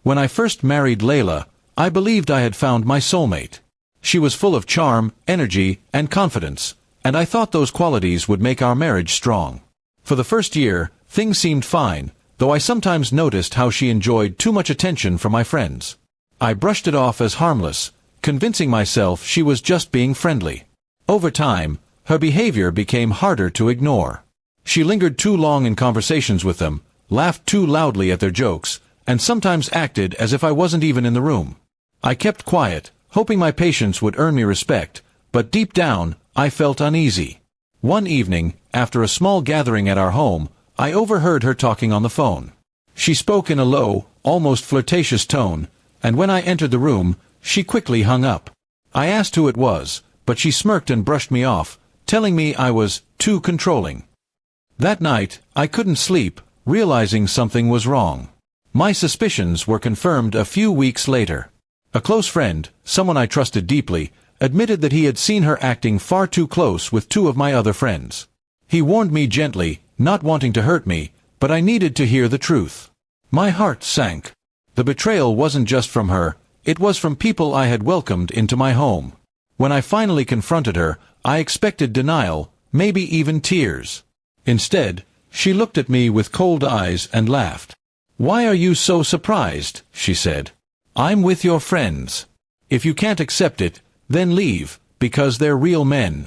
When I first married Layla, I believed I had found my soulmate. She was full of charm, energy, and confidence, and I thought those qualities would make our marriage strong. For the first year, things seemed fine, though I sometimes noticed how she enjoyed too much attention from my friends. I brushed it off as harmless, convincing myself she was just being friendly. Over time, her behavior became harder to ignore. She lingered too long in conversations with them, laughed too loudly at their jokes, and sometimes acted as if I wasn't even in the room. I kept quiet, hoping my patience would earn me respect, but deep down, I felt uneasy. One evening, after a small gathering at our home, I overheard her talking on the phone. She spoke in a low, almost flirtatious tone, and when I entered the room, she quickly hung up. I asked who it was, but she smirked and brushed me off, telling me I was too controlling. That night, I couldn't sleep, realizing something was wrong. My suspicions were confirmed a few weeks later. A close friend, someone I trusted deeply, admitted that he had seen her acting far too close with two of my other friends. He warned me gently, not wanting to hurt me, but I needed to hear the truth. My heart sank. The betrayal wasn't just from her, it was from people I had welcomed into my home. When I finally confronted her, I expected denial, maybe even tears. Instead, she looked at me with cold eyes and laughed. "Why are you so surprised?" she said. "I'm with your friends. If you can't accept it, then leave, because they're real men."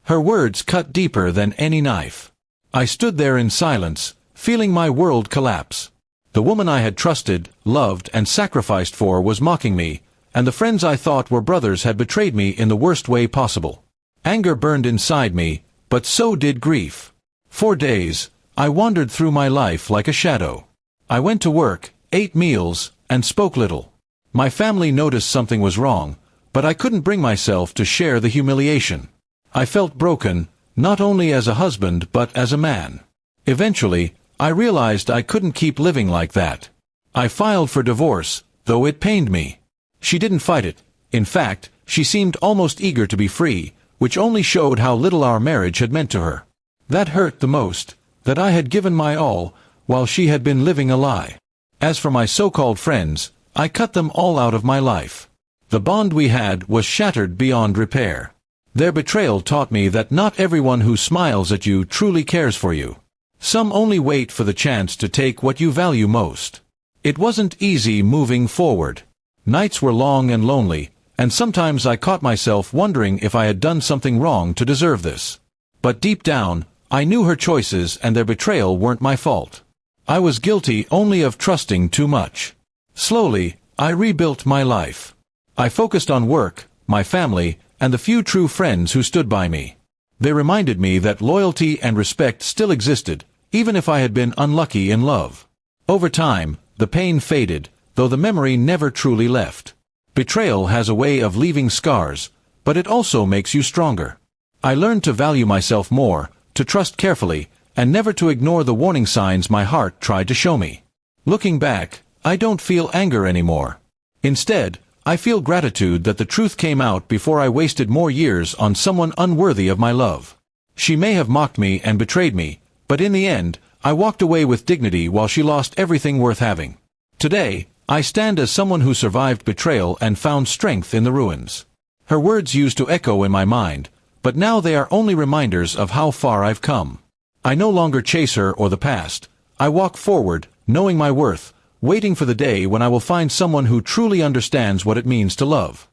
Her words cut deeper than any knife. I stood there in silence, feeling my world collapse. The woman I had trusted, loved, and sacrificed for was mocking me, and the friends I thought were brothers had betrayed me in the worst way possible. Anger burned inside me, but so did grief. For days, I wandered through my life like a shadow. I went to work, ate meals, and spoke little. My family noticed something was wrong, but I couldn't bring myself to share the humiliation. I felt broken, not only as a husband but as a man. Eventually, I realized I couldn't keep living like that. I filed for divorce, though it pained me. She didn't fight it. In fact, she seemed almost eager to be free, which only showed how little our marriage had meant to her. That hurt the most, that I had given my all, while she had been living a lie. As for my so-called friends, I cut them all out of my life. The bond we had was shattered beyond repair. Their betrayal taught me that not everyone who smiles at you truly cares for you. Some only wait for the chance to take what you value most. It wasn't easy moving forward. Nights were long and lonely, and sometimes I caught myself wondering if I had done something wrong to deserve this. But deep down, I knew her choices and their betrayal weren't my fault. I was guilty only of trusting too much. Slowly, I rebuilt my life. I focused on work, my family, and the few true friends who stood by me. They reminded me that loyalty and respect still existed, even if I had been unlucky in love. Over time, the pain faded, though the memory never truly left. Betrayal has a way of leaving scars, but it also makes you stronger. I learned to value myself more, to trust carefully, and never to ignore the warning signs my heart tried to show me. Looking back, I don't feel anger anymore. Instead, I feel gratitude that the truth came out before I wasted more years on someone unworthy of my love. She may have mocked me and betrayed me, but in the end, I walked away with dignity while she lost everything worth having. Today, I stand as someone who survived betrayal and found strength in the ruins. Her words used to echo in my mind, but now they are only reminders of how far I've come. I no longer chase her or the past. I walk forward, knowing my worth, waiting for the day when I will find someone who truly understands what it means to love.